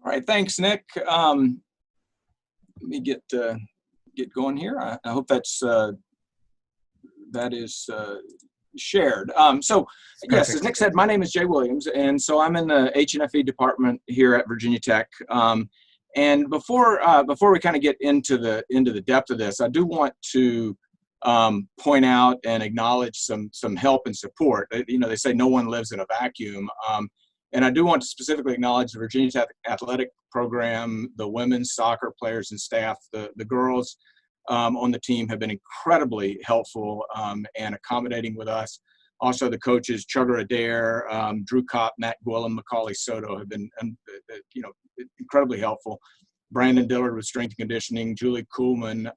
All right, thanks, Nick. Let me get going here. I hope that is shared. So yes, as Nick said, my name is Jay Williams, and so I'm in the H&FE department here at Virginia Tech. And before we kind of get into the depth of this, I do want to point out and acknowledge some help and support. You know, they say no one lives in a vacuum. And I do want to specifically acknowledge the Virginia Tech athletic program, the women's soccer players and staff. The girls on the team have been incredibly helpful and accommodating with us. Also, the coaches, Chugger Adair, Drew Kopp, Matt Gwillim, Macaulay Soto have been, incredibly helpful. Brandon Dillard with strength and conditioning, Julie Kuhlman,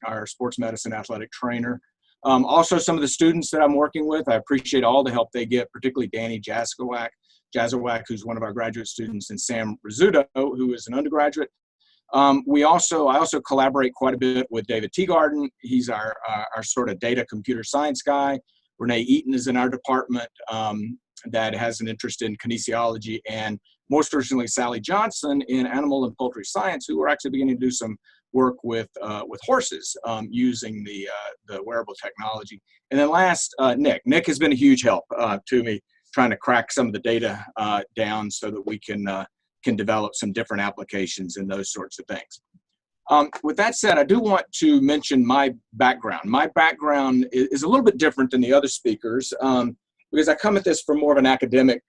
our sports medicine athletic trainer. Also, some of the students that I'm working with, I appreciate all the help they get, particularly Danny Jazowak, who's one of our graduate students, and Sam Rizzuto, who is an undergraduate. I also collaborate quite a bit with David Teagarden. He's our sort of data computer science guy. Renee Eaton is in our department that has an interest in kinesiology, and most recently Sally Johnson in animal and poultry science, who are actually beginning to do some work with horses using the wearable technology. And then last, Nick. Nick has been a huge help to me, trying to crack some of the data down so that we can develop some different applications and those sorts of things. With that said, I do want to mention my background. My background is a little bit different than the other speakers because I come at this from more of an academic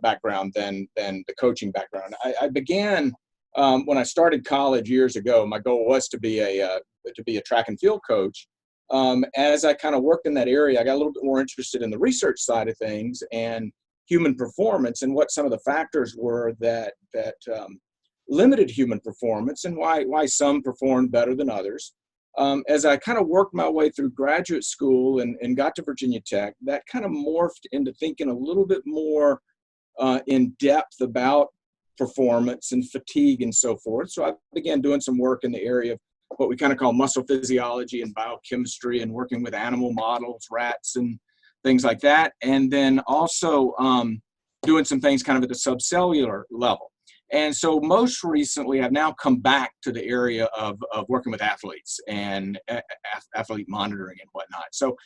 background than the coaching background. I began when I started college years ago. My goal was to be a track and field coach. As I kind of worked in that area, I got a little bit more interested in the research side of things and human performance and what some of the factors were that limited human performance and why some performed better than others. As I kind of worked my way through graduate school and got to Virginia Tech, that kind of morphed into thinking a little bit more in depth about performance and fatigue and so forth. So I began doing some work in the area of what we kind of call muscle physiology and biochemistry and working with animal models, rats and things like that. And then also doing some things kind of at the subcellular level. And so most recently, I've now come back to the area of working with athletes and athlete monitoring and whatnot. So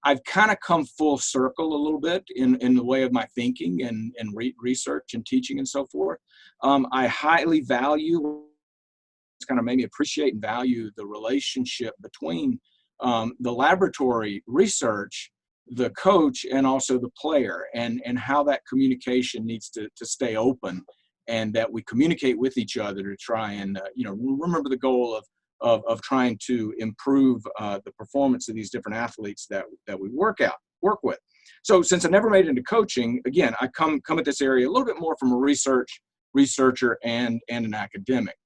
I've kind of come full circle a little bit in the way of my thinking and research and teaching and so forth. I highly value, it's kind of made me appreciate and value the relationship between the laboratory research, the coach, and also the player, and how that communication needs to stay open, and that we communicate with each other to try and remember the goal of trying to improve the performance of these different athletes that we work with. So since I never made it into coaching, again, I come at this area a little bit more from a researcher and an academic.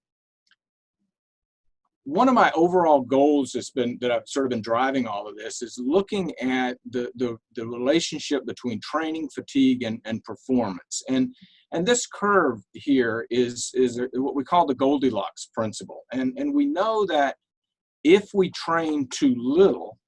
One of my overall goals that I've sort of been driving all of this is looking at the relationship between training, fatigue, and performance. And this curve here is what we call the Goldilocks principle. And we know that if we train too little,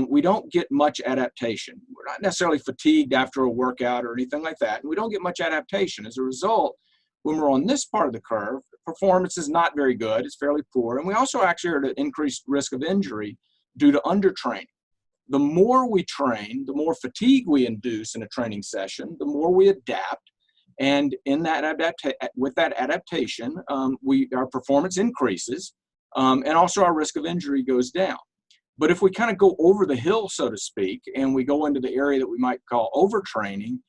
we don't get much adaptation. We're not necessarily fatigued after a workout or anything like that. And we don't get much adaptation. As a result, when we're on this part of the curve, performance is not very good. It's fairly poor. And we also actually are at an increased risk of injury due to undertraining. The more we train, the more fatigue we induce in a training session, the more we adapt. And in that with that adaptation, our performance increases, and also our risk of injury goes down. But if we kind of go over the hill, so to speak, and we go into the area that we might call overtraining,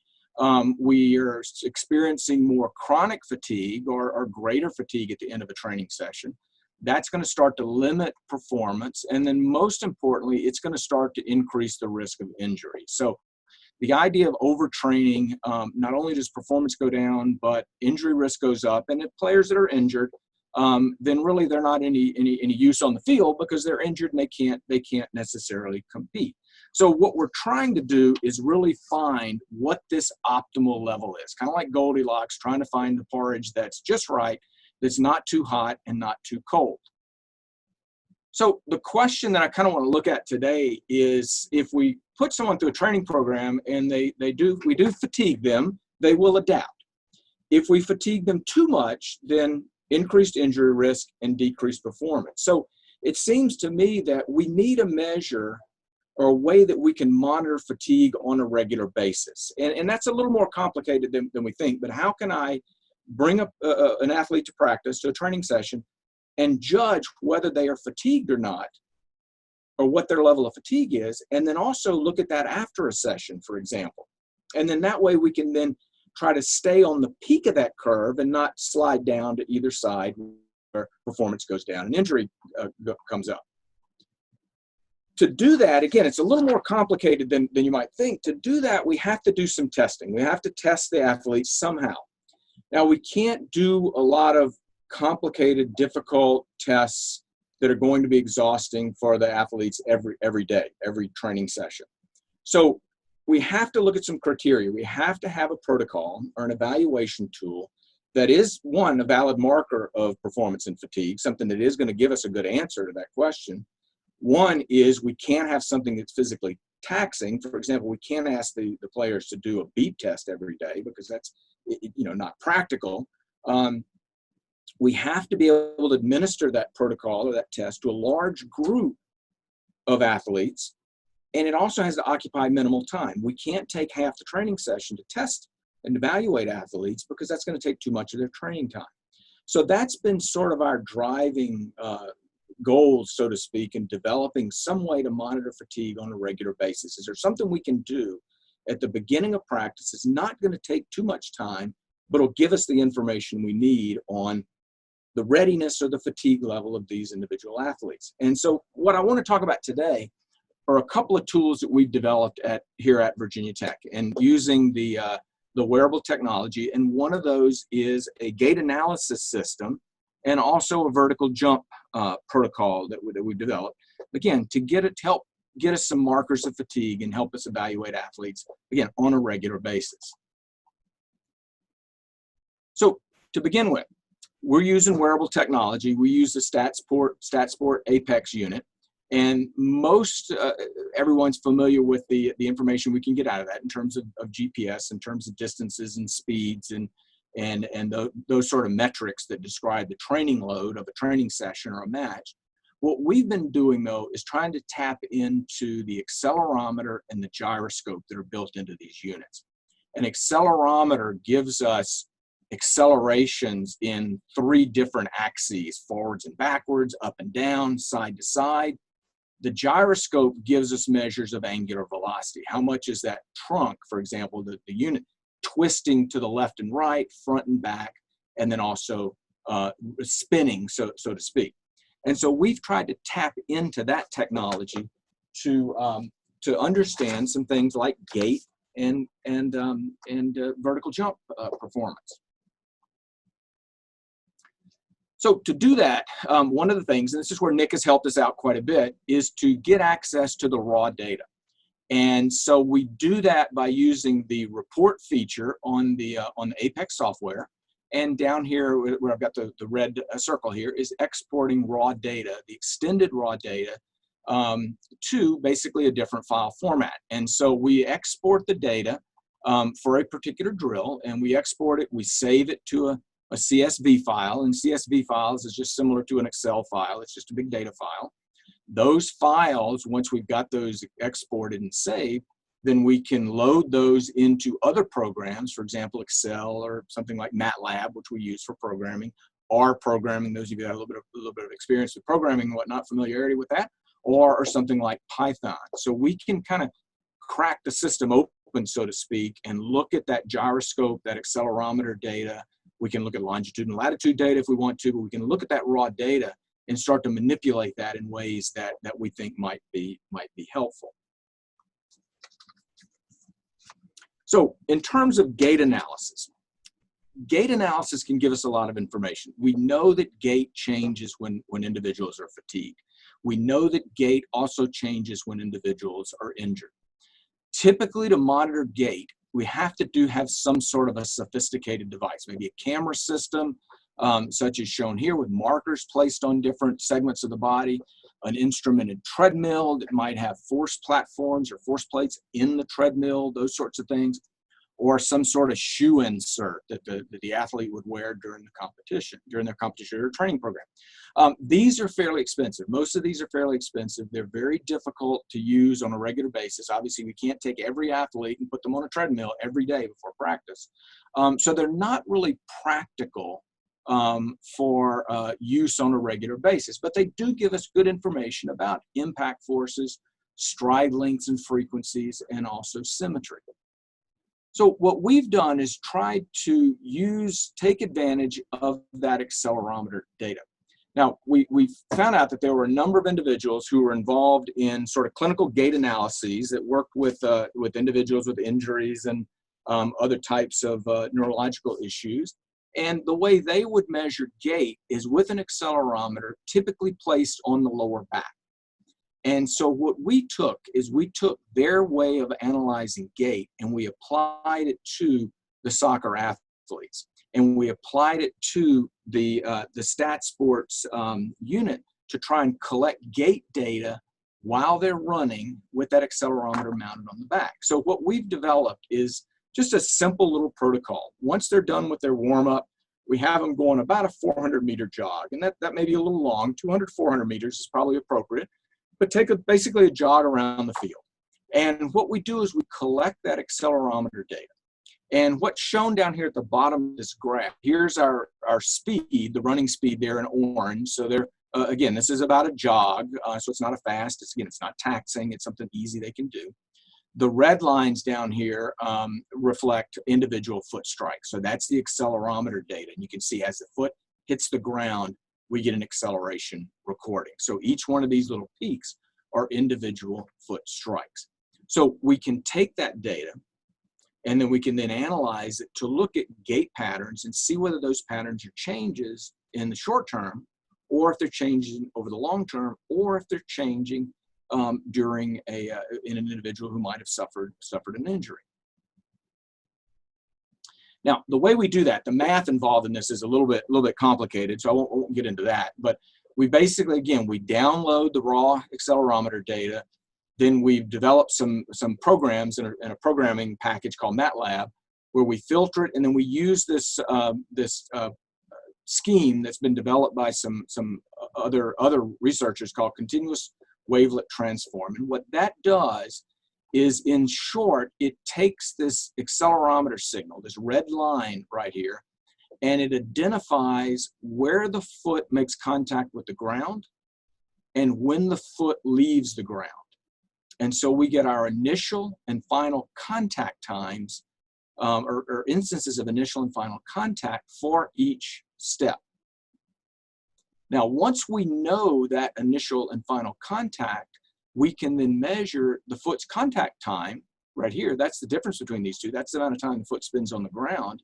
we are experiencing more chronic fatigue or greater fatigue at the end of a training session. That's going to start to limit performance. And then most importantly, it's going to start to increase the risk of injury. So the idea of overtraining, not only does performance go down, but injury risk goes up. And if players that are injured, then really they're not any use on the field because they're injured and they can't necessarily compete. So what we're trying to do is really find what this optimal level is, kind of like Goldilocks, trying to find the porridge that's just right, that's not too hot and not too cold. So the question that I kind of want to look at today is, if we put someone through a training program and we do fatigue them, they will adapt. If we fatigue them too much, then increased injury risk and decreased performance. So it seems to me that we need a measure or a way that we can monitor fatigue on a regular basis. And that's a little more complicated than we think, but how can I bring up an athlete to practice, to a training session, and judge whether they are fatigued or not, or what their level of fatigue is, and then also look at that after a session, for example. And then that way we can then try to stay on the peak of that curve and not slide down to either side where performance goes down and injury comes up. To do that, again, it's a little more complicated than you might think. To do that, we have to do some testing. We have to test the athletes somehow. Now, we can't do a lot of complicated, difficult tests that are going to be exhausting for the athletes every day, every training session. So we have to look at some criteria. We have to have a protocol or an evaluation tool that is, one, a valid marker of performance and fatigue, something that is going to give us a good answer to that question. One is we can't have something that's physically taxing. For example, we can't ask the players to do a beep test every day because that's not practical. We have to be able to administer that protocol or that test to a large group of athletes, and it also has to occupy minimal time. We can't take half the training session to test and evaluate athletes because that's going to take too much of their training time. So that's been sort of our driving goals, so to speak, in developing some way to monitor fatigue on a regular basis. Is there something we can do at the beginning of practice? It's not going to take too much time, but it'll give us the information we need on the readiness or the fatigue level of these individual athletes. And so what I want to talk about today are a couple of tools that we've developed here at Virginia Tech and using the wearable technology. And one of those is a gait analysis system and also a vertical jump protocol that we developed, again, to help get us some markers of fatigue and help us evaluate athletes, again, on a regular basis. So to begin with, we're using wearable technology. We use the STATSport Apex unit, and everyone's familiar with the information we can get out of that in terms of GPS, in terms of distances and speeds and those sort of metrics that describe the training load of a training session or a match. What we've been doing, though, is trying to tap into the accelerometer and the gyroscope that are built into these units. An accelerometer gives us accelerations in 3 different axes, forwards and backwards, up and down, side to side. The gyroscope gives us measures of angular velocity. How much is that trunk, for example, the unit, twisting to the left and right, front and back, and then also spinning, so to speak. And so we've tried to tap into that technology to understand some things like gait and vertical jump performance. So to do that, one of the things, and this is where Nick has helped us out quite a bit, is to get access to the raw data. And so we do that by using the report feature on the Apex software. And down here, where I've got the red circle here, is exporting raw data, the extended raw data, to basically a different file format. And so we export the data for a particular drill, and we export it, we save it to a CSV file, and CSV files is just similar to an Excel file. It's just a big data file. Those files, once we've got those exported and saved, then we can load those into other programs, for example, Excel or something like MATLAB, which we use for programming, R programming, those of you that have a little bit of experience with programming and whatnot, familiarity with that, or something like Python. So we can kind of crack the system open, so to speak, and look at that gyroscope, that accelerometer data. We can look at longitude and latitude data if we want to, but we can look at that raw data and start to manipulate that in ways that we think might be helpful. So in terms of gait analysis can give us a lot of information. We know that gait changes when individuals are fatigued. We know that gait also changes when individuals are injured. Typically, to monitor gait, we have to have some sort of a sophisticated device, maybe a camera system, such as shown here with markers placed on different segments of the body, an instrumented treadmill that might have force platforms or force plates in the treadmill, those sorts of things. or some sort of shoe insert that the athlete would wear during their competition or training program. These are fairly expensive. Most of these are fairly expensive. They're very difficult to use on a regular basis. Obviously, we can't take every athlete and put them on a treadmill every day before practice. So they're not really practical for use on a regular basis, but they do give us good information about impact forces, stride lengths and frequencies, and also symmetry. So what we've done is tried to take advantage of that accelerometer data. Now, we found out that there were a number of individuals who were involved in sort of clinical gait analyses that worked with individuals with injuries and other types of neurological issues. And the way they would measure gait is with an accelerometer typically placed on the lower back. And so what we took is we took their way of analyzing gait and we applied it to the soccer athletes. And we applied it to the STATSports unit to try and collect gait data while they're running with that accelerometer mounted on the back. So what we've developed is just a simple little protocol. Once they're done with their warm-up, we have them going about a 400-meter jog. And that may be a little long. 200, 400 meters is probably appropriate. But take basically a jog around the field. And what we do is we collect that accelerometer data. And what's shown down here at the bottom of this graph, here's our speed, the running speed there in orange. So there, again, this is about a jog, so it's not a fast. It's not taxing. It's something easy they can do. The red lines down here reflect individual foot strikes. So that's the accelerometer data. And you can see as the foot hits the ground, we get an acceleration recording. So each one of these little peaks are individual foot strikes. So we can take that data and then we can then analyze it to look at gait patterns and see whether those patterns are changes in the short term, or if they're changing over the long term, or if they're changing during in an individual who might have suffered an injury. Now, the way we do that, the math involved in this is a little bit complicated, so I won't get into that. But we basically, again, we download the raw accelerometer data. Then we've developed some programs in a programming package called MATLAB, where we filter it, and then we use this scheme that's been developed by some other researchers called continuous wavelet transform. And what that does is, in short, it takes this accelerometer signal, this red line right here, and it identifies where the foot makes contact with the ground and when the foot leaves the ground. And so we get our initial and final contact times, or instances of initial and final contact for each step. Now, once we know that initial and final contact, we can then measure the foot's contact time right here. That's the difference between these two. That's the amount of time the foot spends on the ground.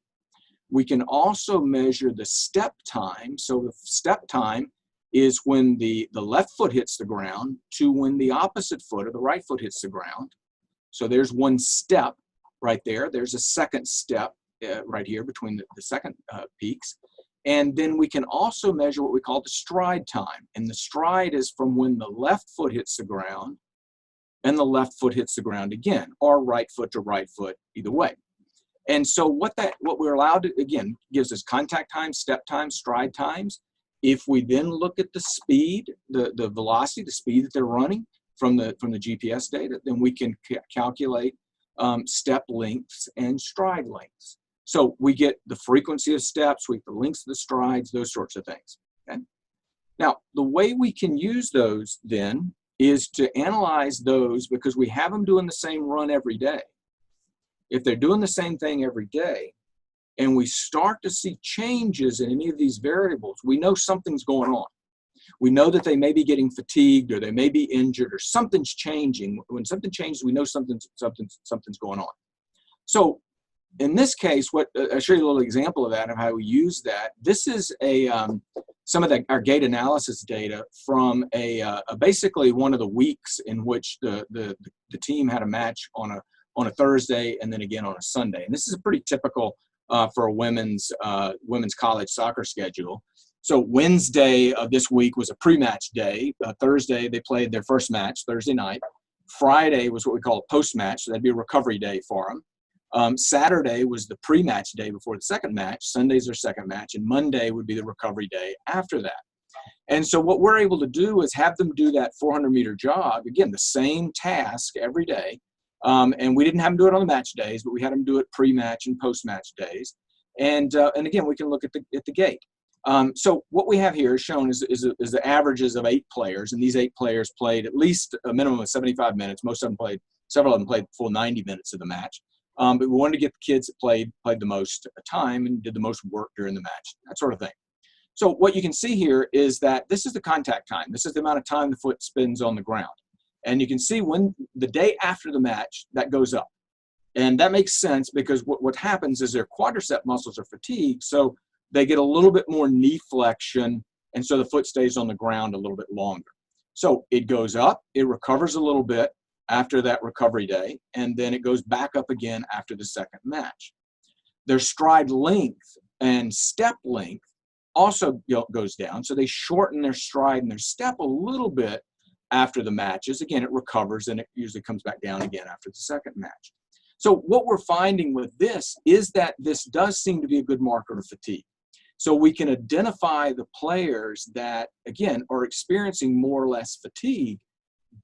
We can also measure the step time. So the step time is when the left foot hits the ground to when the opposite foot or the right foot hits the ground. So there's one step right there. There's a second step right here between the second peaks. And then we can also measure what we call the stride time. And the stride is from when the left foot hits the ground and the left foot hits the ground again, or right foot to right foot, either way. And so what we're allowed to, again, gives us contact times, step times, stride times. If we then look at the speed, the velocity, the speed that they're running from the GPS data, then we can calculate step lengths and stride lengths. So we get the frequency of steps, we get the lengths of the strides, those sorts of things. Okay? Now, the way we can use those then is to analyze those, because we have them doing the same run every day. If they're doing the same thing every day, and we start to see changes in any of these variables, we know something's going on. We know that they may be getting fatigued, or they may be injured, or something's changing. When something changes, we know something's going on. So in this case, I'll show you a little example of that and how we use that. This is some of our gait analysis data from basically one of the weeks in which the team had a match on a Thursday and then again on a Sunday. And this is a pretty typical for a women's college soccer schedule. So Wednesday of this week was a pre-match day. Thursday they played their first match, Thursday night. Friday was what we call a post-match, so that'd be a recovery day for them. Saturday was the pre-match day before the second match. Sunday's their second match, and Monday would be the recovery day after that. And so what we're able to do is have them do that 400-meter jog, again, the same task every day. And we didn't have them do it on the match days, but we had them do it pre-match and post-match days. And again, we can look at the gait. So what we have here shown is the averages of 8 players, and these 8 players played at least a minimum of 75 minutes. Most of them played, several of them played full 90 minutes of the match. But we wanted to get the kids that played the most time and did the most work during the match, that sort of thing. So what you can see here is that this is the contact time. This is the amount of time the foot spins on the ground. And you can see when the day after the match, that goes up. And that makes sense because what happens is their quadricep muscles are fatigued, so they get a little bit more knee flexion, and so the foot stays on the ground a little bit longer. So it goes up, it recovers a little bit after that recovery day, and then it goes back up again after the second match. Their stride length and step length also goes down, so they shorten their stride and their step a little bit after the matches. Again, it recovers, and it usually comes back down again after the second match. So what we're finding with this is that this does seem to be a good marker of fatigue. So we can identify the players that, again, are experiencing more or less fatigue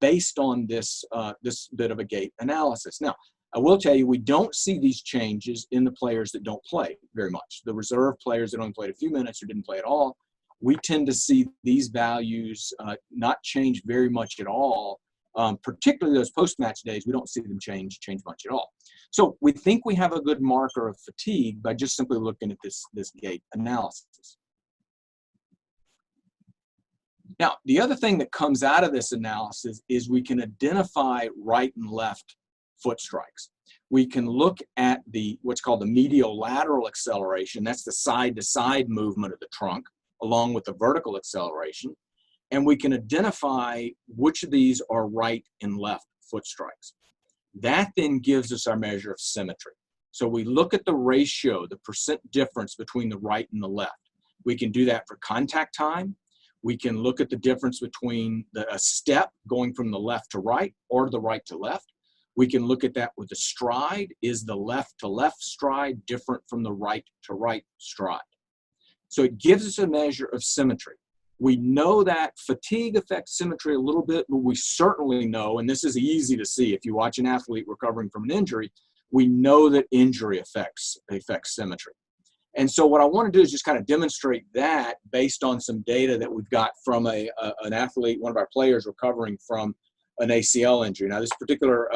based on this, this bit of a gait analysis. Now, I will tell you, we don't see these changes in the players that don't play very much. The reserve players that only played a few minutes or didn't play at all, we tend to see these values not change very much at all. Particularly those post-match days, we don't see them change much at all. So we think we have a good marker of fatigue by just simply looking at this gait analysis. Now, the other thing that comes out of this analysis is we can identify right and left foot strikes. We can look at what's called the medial lateral acceleration. That's the side-to-side movement of the trunk, along with the vertical acceleration. And we can identify which of these are right and left foot strikes. That then gives us our measure of symmetry. So we look at the ratio, the percent difference between the right and the left. We can do that for contact time. We can look at the difference between a step going from the left to right or the right to left. We can look at that with the stride. Is the left to left stride different from the right to right stride? So it gives us a measure of symmetry. We know that fatigue affects symmetry a little bit, but we certainly know, and this is easy to see if you watch an athlete recovering from an injury, we know that injury affects symmetry. And so what I want to do is just kind of demonstrate that based on some data that we've got from an athlete, one of our players recovering from an ACL injury. Now, this particular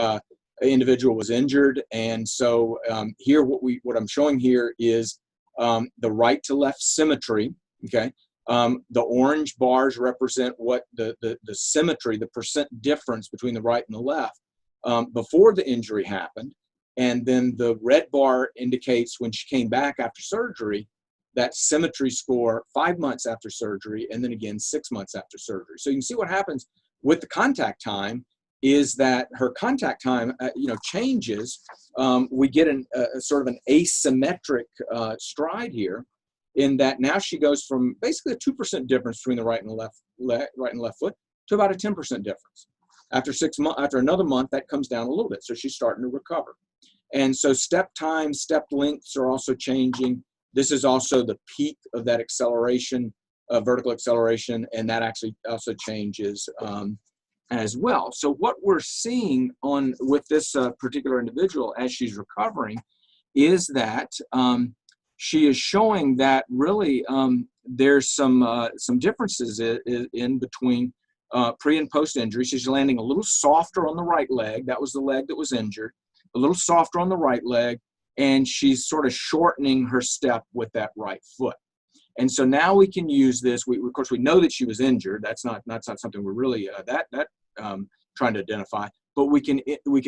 individual was injured, and so here what I'm showing here is the right to left symmetry. Okay. The orange bars represent what the symmetry, the percent difference between the right and the left before the injury happened. And then the red bar indicates when she came back after surgery, that symmetry score 5 months after surgery, and then again 6 months after surgery. So you can see what happens with the contact time is that her contact time changes. We get a sort of an asymmetric stride here, in that now she goes from basically a 2% difference between the right and left foot to about a 10% difference. After another month, that comes down a little bit. So she's starting to recover. And so step time, step lengths are also changing. This is also the peak of that acceleration, vertical acceleration, and that actually also changes as well. So what we're seeing with this particular individual as she's recovering is that she is showing that really there's some differences in between pre and post injury. She's landing a little softer on the right leg. That was the leg that was injured. A little softer on the right leg, and she's sort of shortening her step with that right foot. And so now we can use this. Of course, we know that she was injured. That's not something we're really trying to identify. But we can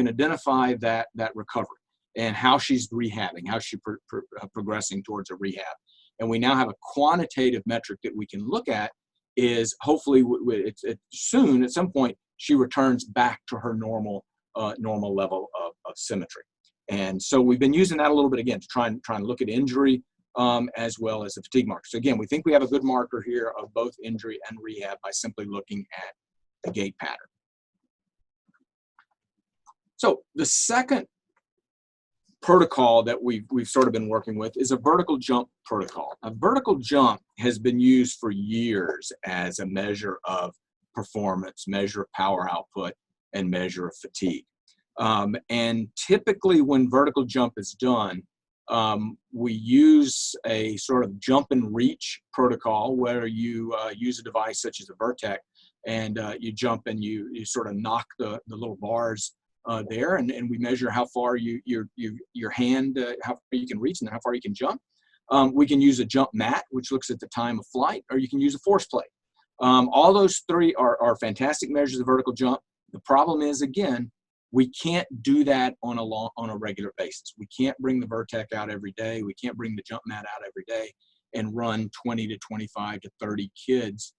identify that recovery and how she's rehabbing, how she's progressing towards a rehab. And we now have a quantitative metric that we can look at. Is hopefully soon at some point she returns back to her normal level of symmetry. And so we've been using that a little bit again to try and look at injury as well as the fatigue marker. So again, we think we have a good marker here of both injury and rehab by simply looking at the gait pattern. So the second protocol that we've sort of been working with is a vertical jump protocol. A vertical jump has been used for years as a measure of performance, measure of power output, and measure of fatigue. And typically when vertical jump is done, we use a sort of jump and reach protocol where you use a device such as a Vertec, and you jump and you sort of knock the little bars there, and we measure how far your hand, how far you can reach and how far you can jump. We can use a jump mat, which looks at the time of flight, or you can use a force plate. All those three are fantastic measures of vertical jump. The problem is, again, we can't do that on a regular basis. We can't bring the Vertec out every day. We can't bring the jump mat out every day and run 20 to 25 to 30 kids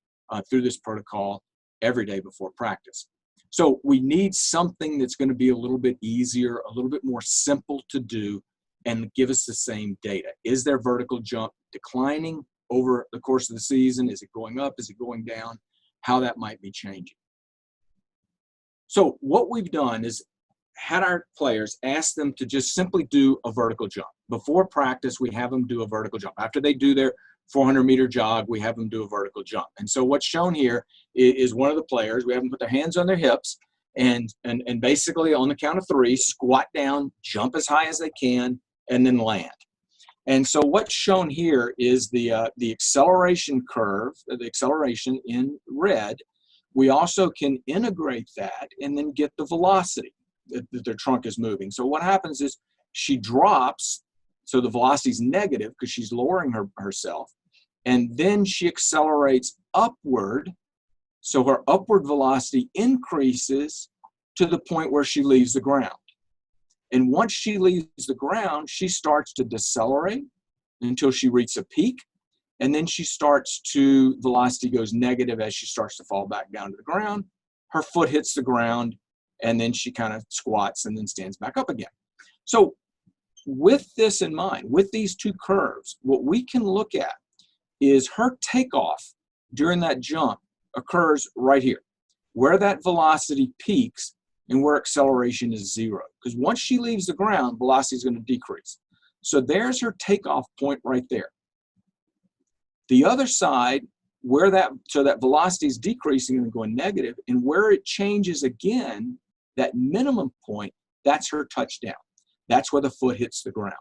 through this protocol every day before practice. So we need something that's going to be a little bit easier, a little bit more simple to do, and give us the same data. Is their vertical jump declining over the course of the season? Is it going up? Is it going down? How that might be changing. So what we've done is had our players ask them to just simply do a vertical jump. Before practice, we have them do a vertical jump. After they do their 400-meter jog, we have them do a vertical jump. And so what's shown here is one of the players. We have them put their hands on their hips and basically on the count of 3, squat down, jump as high as they can, and then land. And so what's shown here is the acceleration curve, the acceleration in red. We also can integrate that and then get the velocity that their trunk is moving. So what happens is she drops, so the velocity is negative because she's lowering herself, and then she accelerates upward, so her upward velocity increases to the point where she leaves the ground. And once she leaves the ground, she starts to decelerate until she reaches a peak, and then velocity goes negative as she starts to fall back down to the ground. Her foot hits the ground, and then she kind of squats and then stands back up again. So with this in mind, with these two curves, what we can look at is her takeoff during that jump occurs right here, where that velocity peaks and where acceleration is 0. Because once she leaves the ground, velocity is going to decrease. So there's her takeoff point right there. The other side, so that velocity is decreasing and going negative, and where it changes again, that minimum point, that's her touchdown. That's where the foot hits the ground.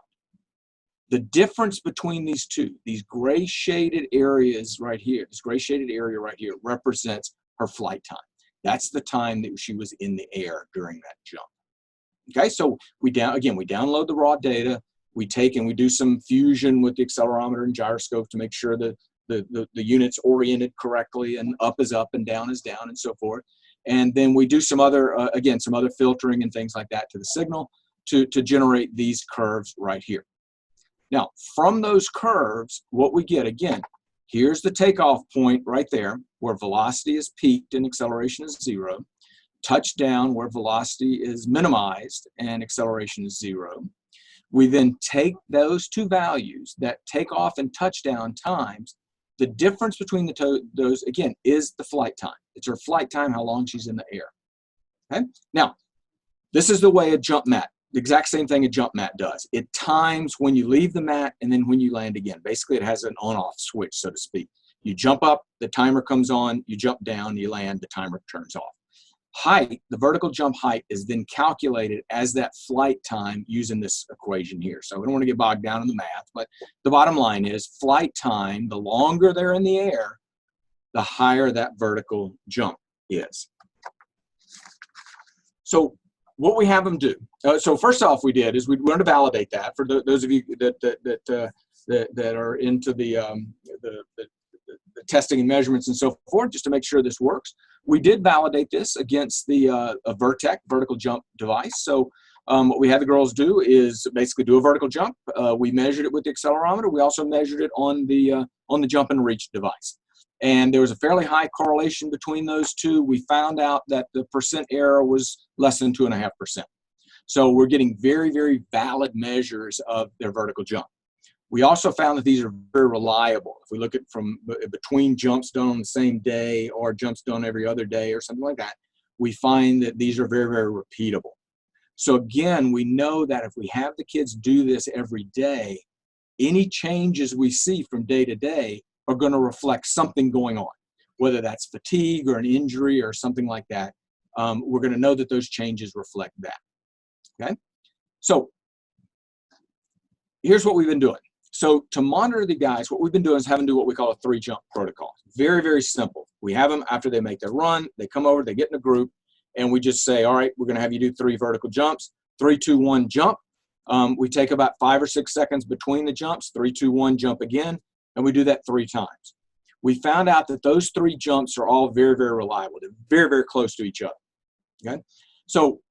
The difference between these two, these gray shaded areas right here, this gray shaded area right here represents her flight time. That's the time that she was in the air during that jump. Okay, so we download the raw data. We take and we do some fusion with the accelerometer and gyroscope to make sure that the unit's oriented correctly, and up is up and down is down and so forth. And then we do some other, some other filtering and things like that to the signal to generate these curves right here. Now, from those curves, what we get, again, here's the takeoff point right there where velocity is peaked and acceleration is 0. Touchdown where velocity is minimized and acceleration is 0. We then take those two values, that takeoff and touchdown times, the difference between those, again, is the flight time. It's her flight time, how long she's in the air. Okay? Now, this is the way a jump mat, the exact same thing a jump mat does. It times when you leave the mat and then when you land again. Basically, it has an on-off switch, so to speak. You jump up, the timer comes on, you jump down, you land, the timer turns off. Height, the vertical jump height, is then calculated as that flight time using this equation here. So we don't want to get bogged down in the math, but the bottom line is flight time, the longer they're in the air, the higher that vertical jump is. So what we have them do, so first off we did is we wanted to validate that for those of you that are into the testing and measurements and so forth, just to make sure this works. We did validate this against the a Vertec vertical jump device. So what we had the girls do is basically do a vertical jump. We measured it with the accelerometer. We also measured it on the jump and reach device. And there was a fairly high correlation between those two. We found out that the percent error was less than 2.5%. So we're getting very, very valid measures of their vertical jump. We also found that these are very reliable. If we look at from between jumps done on the same day or jumps done every other day or something like that, we find that these are very, very repeatable. So again, we know that if we have the kids do this every day, any changes we see from day to day are going to reflect something going on, whether that's fatigue or an injury or something like that. We're going to know that those changes reflect that. Okay, so here's what we've been doing. So to monitor the guys, what we've been doing is having to do what we call a 3-jump protocol. Very, very simple. We have them after they make their run, they come over, they get in a group, and we just say, all right, we're going to have you do 3 vertical jumps, 3, 2, 1, jump. We take about 5 or 6 seconds between the jumps, 3, 2, 1, jump again, and we do that 3 times. We found out that those 3 jumps are all very, very reliable. They're very, very close to each other. Okay, so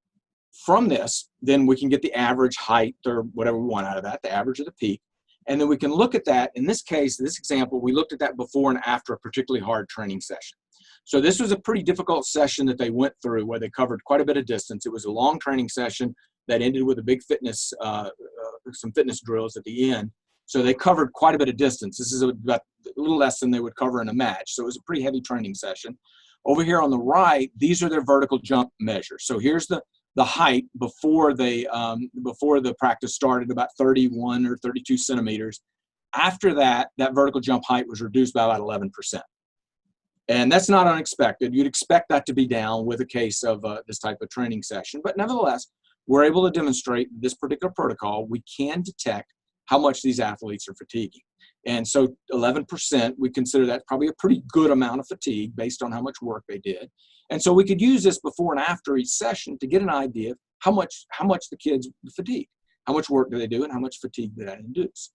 from this, then we can get the average height or whatever we want out of that, the average of the peak. And then we can look at that. In this case, this example, we looked at that before and after a particularly hard training session. So this was a pretty difficult session that they went through where they covered quite a bit of distance. It was a long training session that ended with a big fitness, some fitness drills at the end. So they covered quite a bit of distance. This is about a little less than they would cover in a match. So it was a pretty heavy training session. Over here on the right, these are their vertical jump measures. So here's the height before the practice started, about 31 or 32 centimeters. After that, that vertical jump height was reduced by about 11%. And that's not unexpected. You'd expect that to be down with a case of this type of training session. But nevertheless, we're able to demonstrate this particular protocol. We can detect how much these athletes are fatiguing. And so 11%, we consider that probably a pretty good amount of fatigue based on how much work they did. And so we could use this before and after each session to get an idea of how much the kids fatigue, how much work do they do, and how much fatigue did that induce.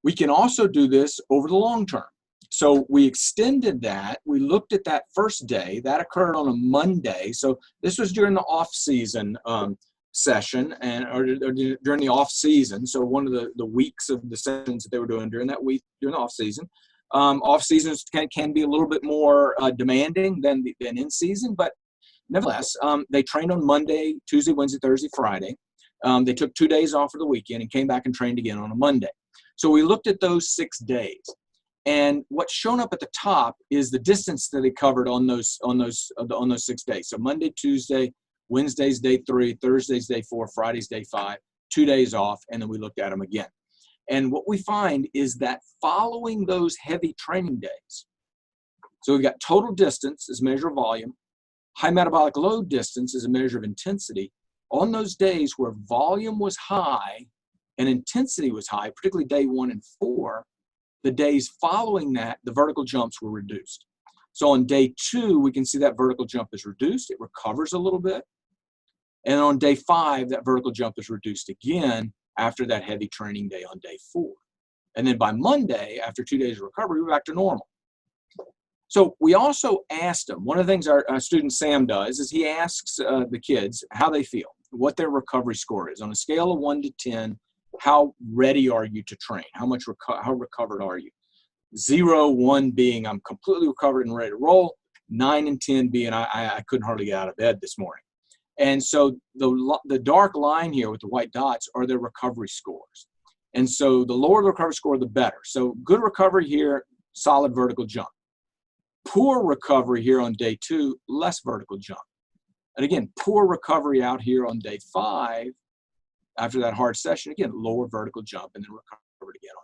We can also do this over the long term. So we extended that. We looked at that first day. That occurred on a Monday. So this was during the off-season session or during the off-season. So one of the weeks of the sessions that they were doing during that week, during the off-season. Off-seasons can be a little bit more demanding than in season, but nevertheless, they trained on Monday, Tuesday, Wednesday, Thursday, Friday. They took 2 days off for the weekend and came back and trained again on a Monday. So we looked at those 6 days. And what's shown up at the top is the distance that they covered on those 6 days. So Monday, Tuesday, Wednesday's day 3, Thursday's day 4, Friday's day 5, 2 days off, and then we looked at them again. And what we find is that following those heavy training days, so we've got total distance as a measure of volume, high metabolic load distance as a measure of intensity. On those days where volume was high and intensity was high, particularly day 1 and 4, the days following that, the vertical jumps were reduced. So on day 2, we can see that vertical jump is reduced. It recovers a little bit. And on day 5, that vertical jump is reduced again after that heavy training day on day 4. And then by Monday, after 2 days of recovery, we're back to normal. So we also asked them, one of the things our student Sam does is he asks the kids how they feel, what their recovery score is. On a scale of 1 to 10, how ready are you to train? How recovered are you? 0, 1 being I'm completely recovered and ready to roll. 9 and 10 being I couldn't hardly get out of bed this morning. And so the dark line here with the white dots are their recovery scores. And so the lower the recovery score, the better. So good recovery here, solid vertical jump. Poor recovery here on day 2, less vertical jump. And again, poor recovery out here on day 5, after that hard session, again, lower vertical jump, and then recovered again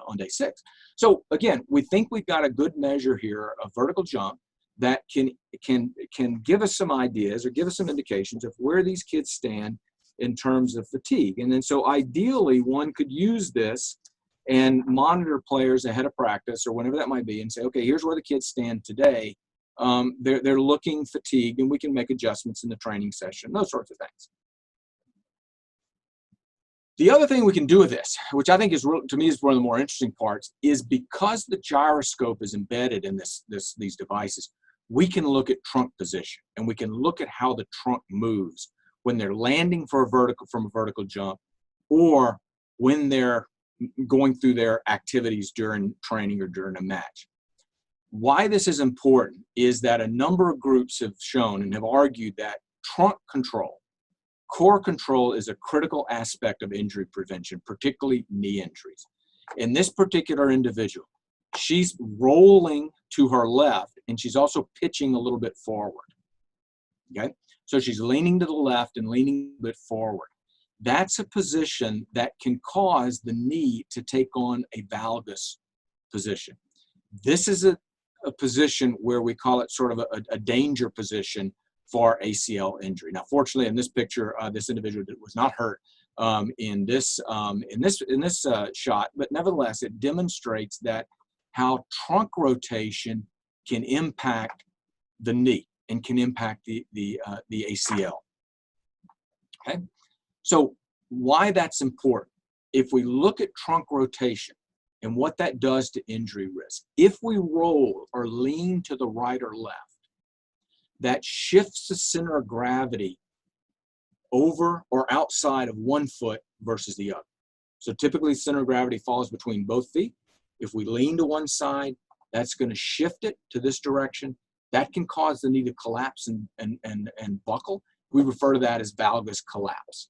on day 6. So again, we think we've got a good measure here of vertical jump that can give us some ideas or give us some indications of where these kids stand in terms of fatigue. And then so ideally, one could use this and monitor players ahead of practice or whenever that might be and say, okay, here's where the kids stand today. They're looking fatigued, and we can make adjustments in the training session, those sorts of things. The other thing we can do with this, which I think is, to me, is one of the more interesting parts, is because the gyroscope is embedded in these devices, we can look at trunk position, and we can look at how the trunk moves when they're landing from a vertical jump, or when they're going through their activities during training or during a match. Why this is important is that a number of groups have shown and have argued that trunk control, core control, is a critical aspect of injury prevention, particularly knee injuries. In this particular individual, she's rolling to her left, and she's also pitching a little bit forward. Okay? So she's leaning to the left and leaning a bit forward. That's a position that can cause the knee to take on a valgus position. This is a position where we call it sort of a danger position for ACL injury. Now, fortunately, in this picture, this individual was not hurt in this shot, but nevertheless, it demonstrates that how trunk rotation can impact the knee and can impact the ACL. Okay, so why that's important? If we look at trunk rotation and what that does to injury risk, if we roll or lean to the right or left, that shifts the center of gravity over or outside of one foot versus the other. So typically center of gravity falls between both feet. If we lean to one side, that's going to shift it to this direction. That can cause the knee to collapse and buckle. We refer to that as valgus collapse.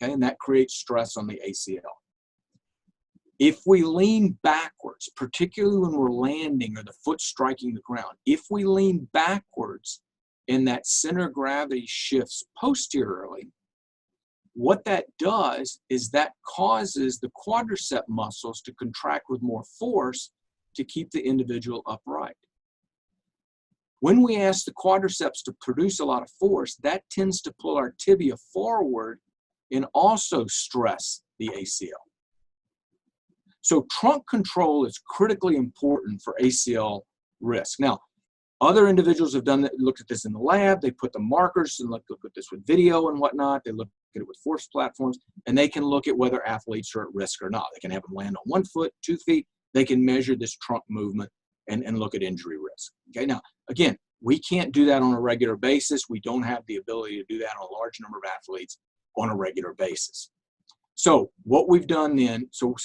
Okay, and that creates stress on the ACL. If we lean backwards, particularly when we're landing or the foot striking the ground, if we lean backwards and that center of gravity shifts posteriorly, what that does is that causes the quadricep muscles to contract with more force to keep the individual upright. When we ask the quadriceps to produce a lot of force, that tends to pull our tibia forward and also stress the ACL. So trunk control is critically important for ACL risk. Now, other individuals have done that, looked at this in the lab. They put the markers and look at this with video and whatnot. They look at it with force platforms, and they can look at whether athletes are at risk or not. They can have them land on 1 foot, 2 feet. They can measure this trunk movement and look at injury risk. Okay, now, again, we can't do that on a regular basis. We don't have the ability to do that on a large number of athletes on a regular basis. So what we've done then, so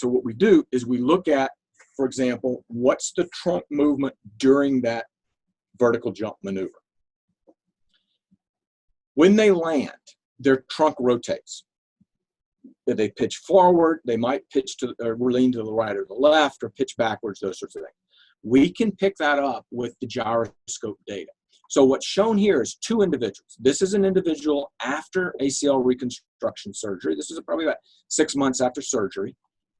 what we do is we look at, for example, what's the trunk movement during that vertical jump maneuver. When they land, their trunk rotates. If they pitch forward, they might pitch to or lean to the right or the left, or pitch backwards, those sorts of things. We can pick that up with the gyroscope data. So what's shown here is 2 individuals. This is an individual after ACL reconstruction surgery. This is probably about 6 months after surgery.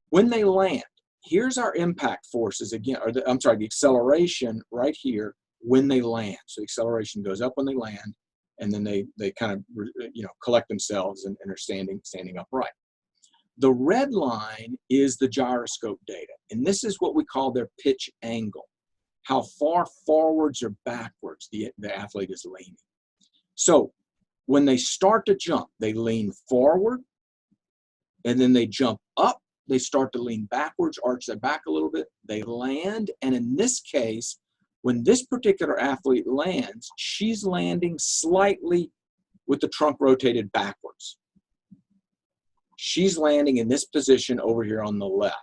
When they land, here's our impact forces again, or the acceleration right here when they land. So the acceleration goes up when they land, and then they kind of collect themselves and are standing upright. The red line is the gyroscope data, and this is what we call their pitch angle, how far forwards or backwards the athlete is leaning. So when they start to jump, they lean forward, and then they jump up. They start to lean backwards, arch their back a little bit. They land, and in this case, when this particular athlete lands, she's landing slightly with the trunk rotated backwards. She's landing in this position over here on the left,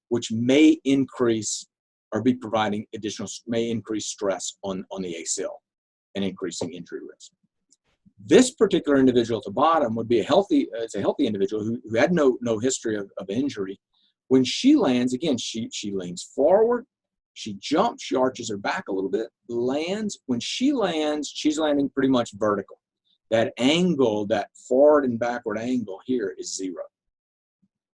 which may increase or be providing may increase stress on the ACL and increasing injury risk. This particular individual at the bottom would be a healthy individual who had no history of injury. When she lands, again, she leans forward, she jumps, she arches her back a little bit, lands. When she lands, she's landing pretty much vertical. That angle, that forward and backward angle here is 0.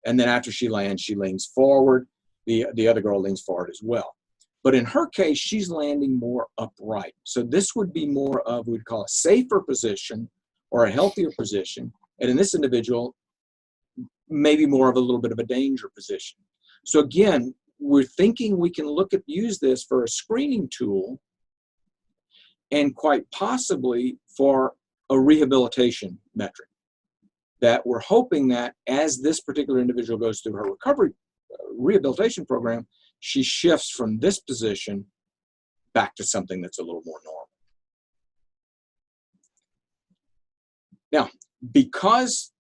And then after she lands, she leans forward. The other girl leans forward as well. But in her case, she's landing more upright. So this would be more of, we'd call a safer position or a healthier position. And in this individual, maybe more of a little bit of a danger position. So again, we're thinking we can use this for a screening tool and quite possibly for a rehabilitation metric, that we're hoping that as this particular individual goes through her recovery rehabilitation program, she shifts from this position back to something that's a little more normal. Now, because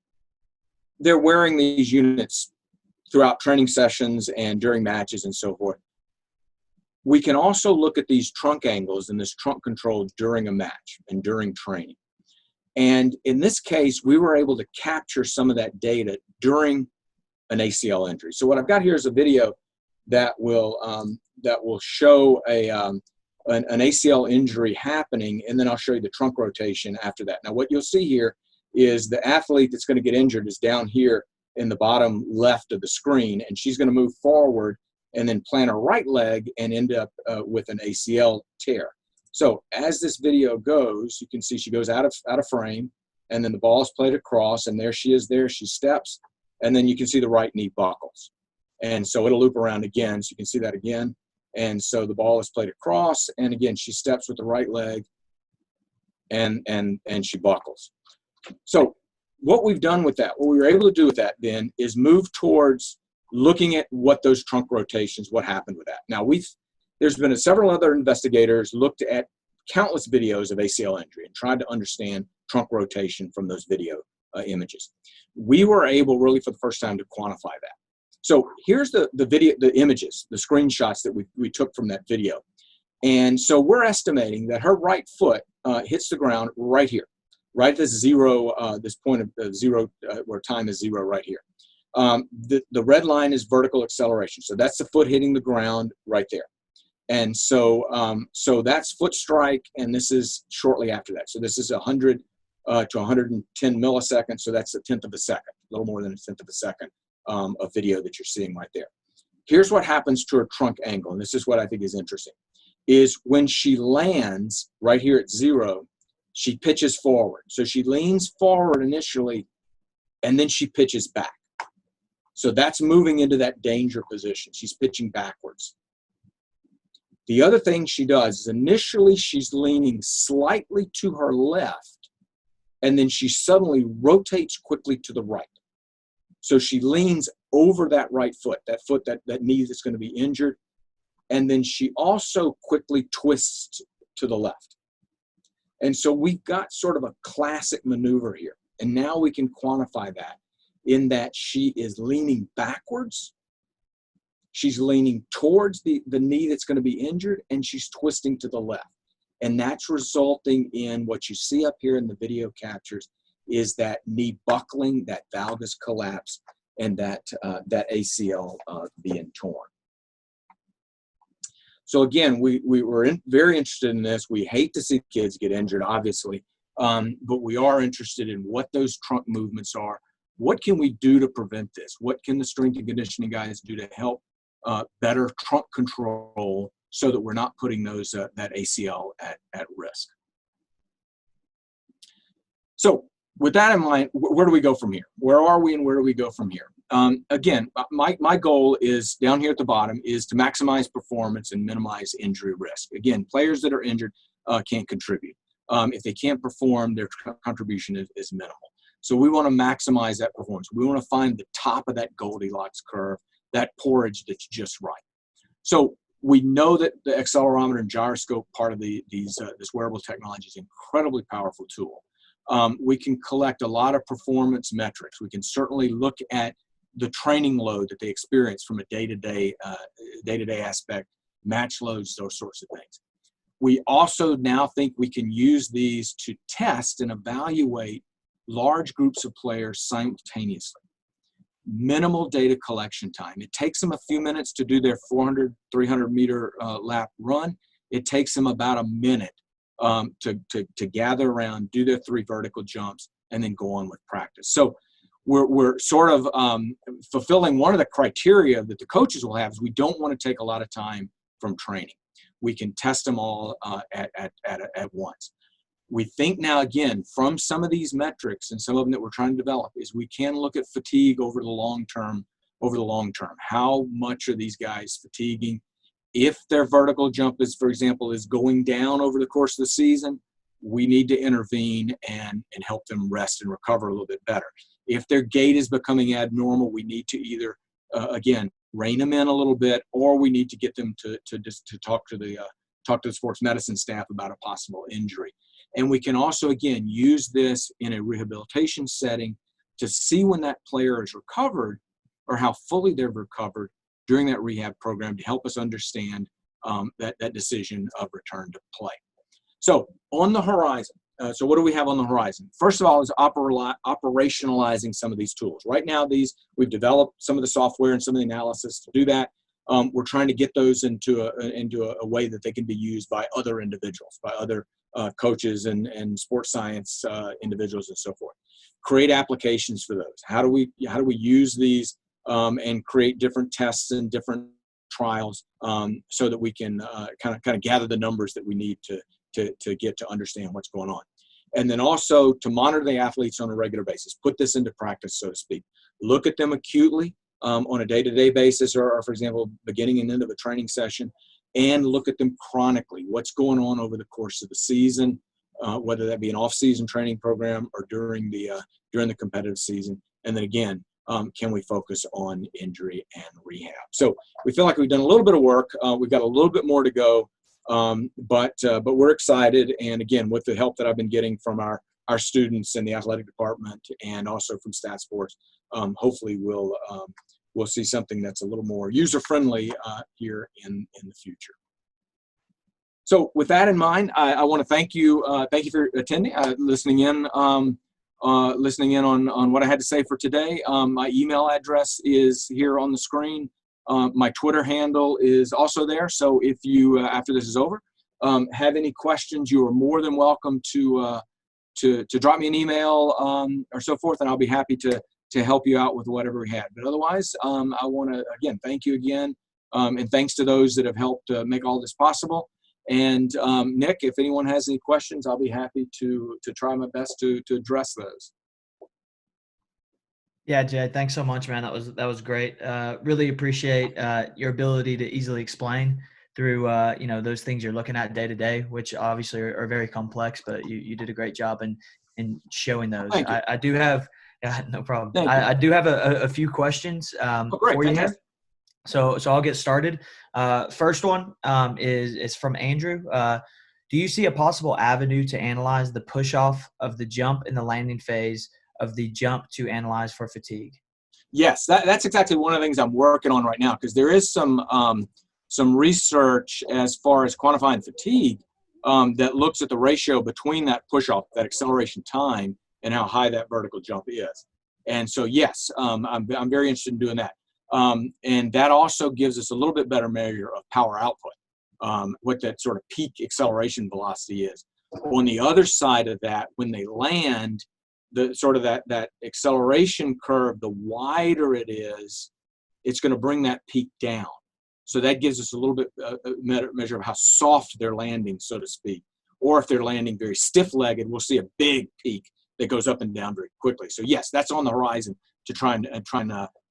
they're wearing these units throughout training sessions and during matches and so forth, we can also look at these trunk angles and this trunk control during a match and during training. And in this case, we were able to capture some of that data during an ACL injury. So what I've got here is a video that will show a an ACL injury happening, and then I'll show you the trunk rotation after that. Now, what you'll see here is the athlete that's going to get injured is down here in the bottom left of the screen, and she's going to move forward and then plant her right leg and end up with an ACL tear. So as this video goes, you can see she goes out of frame, and then the ball is played across, and there she is there. She steps, and then you can see the right knee buckles. And so it'll loop around again, so you can see that again. And so the ball is played across, and again, she steps with the right leg, and she buckles. So what we've done with that, what we were able to do with that then is move towards looking at what those trunk rotations, what happened with that. Now, there's been several other investigators looked at countless videos of ACL injury and tried to understand trunk rotation from those video images. We were able really for the first time to quantify that. So here's the video, the images, the screenshots that we took from that video. And so we're estimating that her right foot hits the ground right here, right at this zero, this point of zero, where time is zero right here. The red line is vertical acceleration. So that's the foot hitting the ground right there. And so, so that's foot strike, and this is shortly after that. So this is 100 to 110 milliseconds. So that's a tenth of a second, a little more than a tenth of a second of video that you're seeing right there. Here's what happens to her trunk angle, and this is what I think is interesting, is when she lands right here at zero, she pitches forward. So she leans forward initially, and then she pitches back. So that's moving into that danger position. She's pitching backwards. The other thing she does is initially she's leaning slightly to her left, and then she suddenly rotates quickly to the right. So she leans over that right foot, that knee that's going to be injured, and then she also quickly twists to the left. And so we've got sort of a classic maneuver here, and now we can quantify that in that she is leaning backwards, she's leaning towards the knee that's going to be injured, and she's twisting to the left. And that's resulting in what you see up here in the video captures is that knee buckling, that valgus collapse, and that ACL being torn. So again, we were very interested in this. We hate to see kids get injured, obviously, but we are interested in what those trunk movements are. What can we do to prevent this? What can the strength and conditioning guys do to help better trunk control so that we're not putting those that ACL at risk? So with that in mind, where do we go from here? Where are we and where do we go from here? Again, my goal is down here at the bottom is to maximize performance and minimize injury risk. Again, players that are injured can't contribute. If they can't perform, their contribution is minimal. So we want to maximize that performance. We want to find the top of that Goldilocks curve, that porridge that's just right. So we know that the accelerometer and gyroscope part of this wearable technology is an incredibly powerful tool. We can collect a lot of performance metrics. We can certainly look at the training load that they experience from a day-to-day aspect, match loads, those sorts of things. We also now think we can use these to test and evaluate large groups of players simultaneously. Minimal data collection time. It takes them a few minutes to do their 400, 300 meter lap run. It takes them about a minute to gather around, do their 3 vertical jumps, and then go on with practice. So we're sort of fulfilling one of the criteria that the coaches will have is we don't want to take a lot of time from training. We can test them all at once. We think now, again, from some of these metrics and some of them that we're trying to develop is we can look at fatigue over the long term. How much are these guys fatiguing? If their vertical jump is, for example, is going down over the course of the season, we need to intervene and help them rest and recover a little bit better. If their gait is becoming abnormal, we need to either, again, rein them in a little bit, or we need to get them to talk to the sports medicine staff about a possible injury. And we can also, again, use this in a rehabilitation setting to see when that player is recovered or how fully they've recovered during that rehab program to help us understand that decision of return to play. So on the horizon, so what do we have on the horizon? First of all is operationalizing some of these tools. Right now, we've developed some of the software and some of the analysis to do that. we're trying to get those into a way that they can be used by other individuals, by other coaches and sports science individuals and so forth. Create applications for those. How do we use these and create different tests and different trials so that we can kind of gather the numbers that we need to get to understand what's going on. And then also to monitor the athletes on a regular basis, put this into practice, so to speak. Look at them acutely on a day-to-day basis or, for example, beginning and end of a training session, and look at them chronically. What's going on over the course of the season, whether that be an off-season training program or during the competitive season. And then again, can we focus on injury and rehab? So we feel like we've done a little bit of work. We've got a little bit more to go. But we're excited, and again, with the help that I've been getting from our students in the athletic department and also from STATSports, hopefully we'll see something that's a little more user-friendly here in the future. So with that in mind, I want to thank you for attending, listening in on what I had to say for today. My email address is here on the screen. My Twitter handle is also there. So if you, after this is over, have any questions, you are more than welcome to drop me an email or so forth, and I'll be happy to help you out with whatever we had. But otherwise, I want to, again, thank you again. And thanks to those that have helped make all this possible. And Nick, if anyone has any questions, I'll be happy to try my best to address those. Yeah, Jay, thanks so much, man. That was great. Really appreciate your ability to easily explain through those things you're looking at day to day, which obviously are very complex. But you did a great job in showing those. I do have no problem. I do have a few questions for you here. So I'll get started. First one is from Andrew. Do you see a possible avenue to analyze the push off of the jump in the landing phase of the jump to analyze for fatigue? Yes, that's exactly one of the things I'm working on right now, because there is some research as far as quantifying fatigue that looks at the ratio between that push off, that acceleration time, and how high that vertical jump is. And so yes, I'm very interested in doing that. And that also gives us a little bit better measure of power output, what that sort of peak acceleration velocity is. On the other side of that, when they land, the sort of that acceleration curve, the wider it is, it's going to bring that peak down. So that gives us a little bit measure of how soft they're landing, so to speak. Or if they're landing very stiff-legged, we'll see a big peak that goes up and down very quickly. So yes, that's on the horizon to try and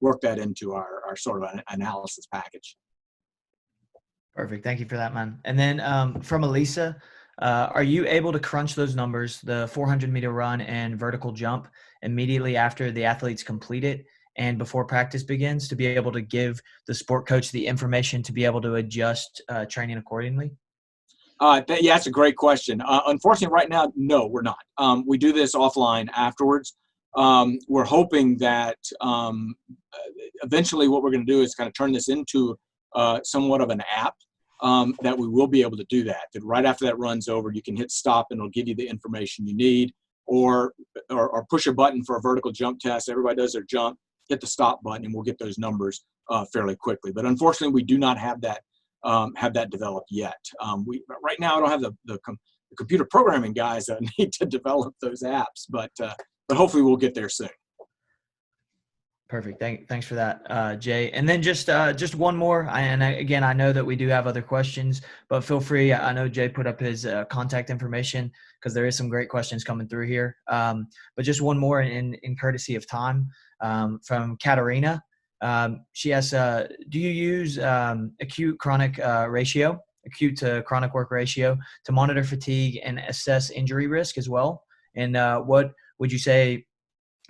work that into our sort of analysis package. Perfect. Thank you for that, man. And then from Elisa, are you able to crunch those numbers, the 400-meter run and vertical jump, immediately after the athletes complete it and before practice begins, to be able to give the sport coach the information to be able to adjust training accordingly? Yeah, that's a great question. Unfortunately, right now, no, we're not. We do this offline afterwards. We're hoping that eventually what we're going to do is kind of turn this into somewhat of an app. That we will be able to do that right after that run's over, you can hit stop and it'll give you the information you need, or push a button for a vertical jump test. Everybody does their jump, hit the stop button, and we'll get those numbers fairly quickly. But unfortunately, we do not have that developed yet. Right now, I don't have the computer programming guys that need to develop those apps, but hopefully we'll get there soon. Perfect. Thanks for that, Jay. And then just one more. Again, I know that we do have other questions, but feel free. I know Jay put up his contact information because there is some great questions coming through here. But just one more in courtesy of time from Katarina. She asks, do you use acute to chronic work ratio to monitor fatigue and assess injury risk as well? And what would you say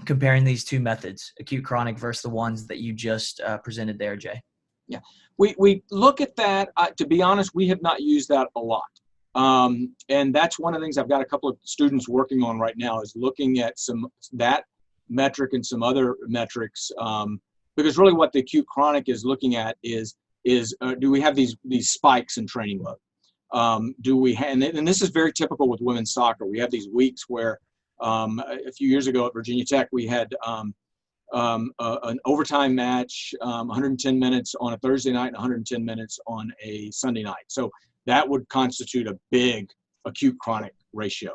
comparing these two methods, acute chronic versus the ones that you just presented there, Jay? Yeah, we look at that. To be honest, we have not used that a lot. And that's one of the things I've got a couple of students working on right now, is looking at that metric and some other metrics. Because really what the acute chronic is looking at is do we have these spikes in training load? And this is very typical with women's soccer. We have these weeks where a few years ago at Virginia Tech, we had an overtime match, 110 minutes on a Thursday night and 110 minutes on a Sunday night. So that would constitute a big acute chronic ratio.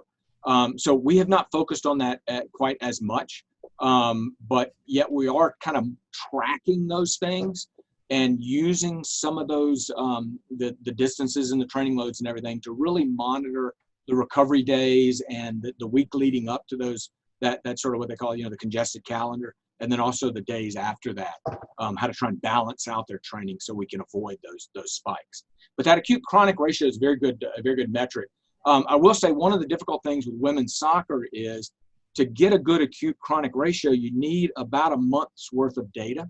So we have not focused on that quite as much, but yet we are kind of tracking those things and using some of those, the distances and the training loads and everything to really monitor the recovery days and the week leading up to those, that's sort of what they call, the congested calendar. And then also the days after that, how to try and balance out their training so we can avoid those spikes. But that acute chronic ratio is a very good metric. I will say one of the difficult things with women's soccer is to get a good acute chronic ratio, you need about a month's worth of data,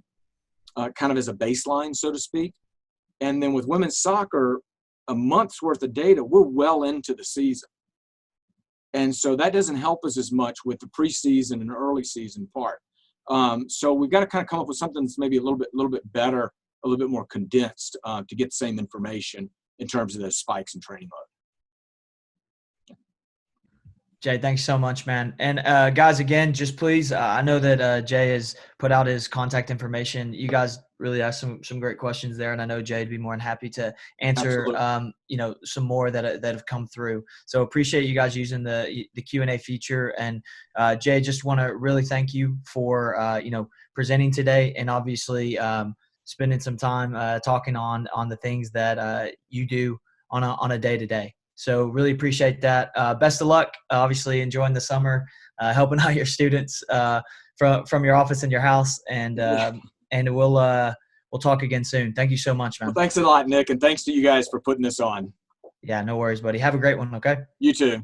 kind of as a baseline, so to speak. And then with women's soccer, a month's worth of data, we're well into the season. And so that doesn't help us as much with the preseason and early season part. So we've got to kind of come up with something that's maybe a little bit better, a little bit more condensed to get the same information in terms of those spikes and training load. Jay, thanks so much, man. And guys, again, just please, I know that Jay has put out his contact information. You guys really asked some great questions there, and I know Jay'd be more than happy to answer, some more that have come through. So appreciate you guys using the Q&A feature. And Jay, just want to really thank you for presenting today, and obviously spending some time talking on the things that you do on a day-to-day. So really appreciate that. Best of luck. Obviously enjoying the summer, helping out your students from your office and your house, and we'll talk again soon. Thank you so much, man. Well, thanks a lot, Nick, and thanks to you guys for putting this on. Yeah, no worries, buddy. Have a great one. Okay. You too.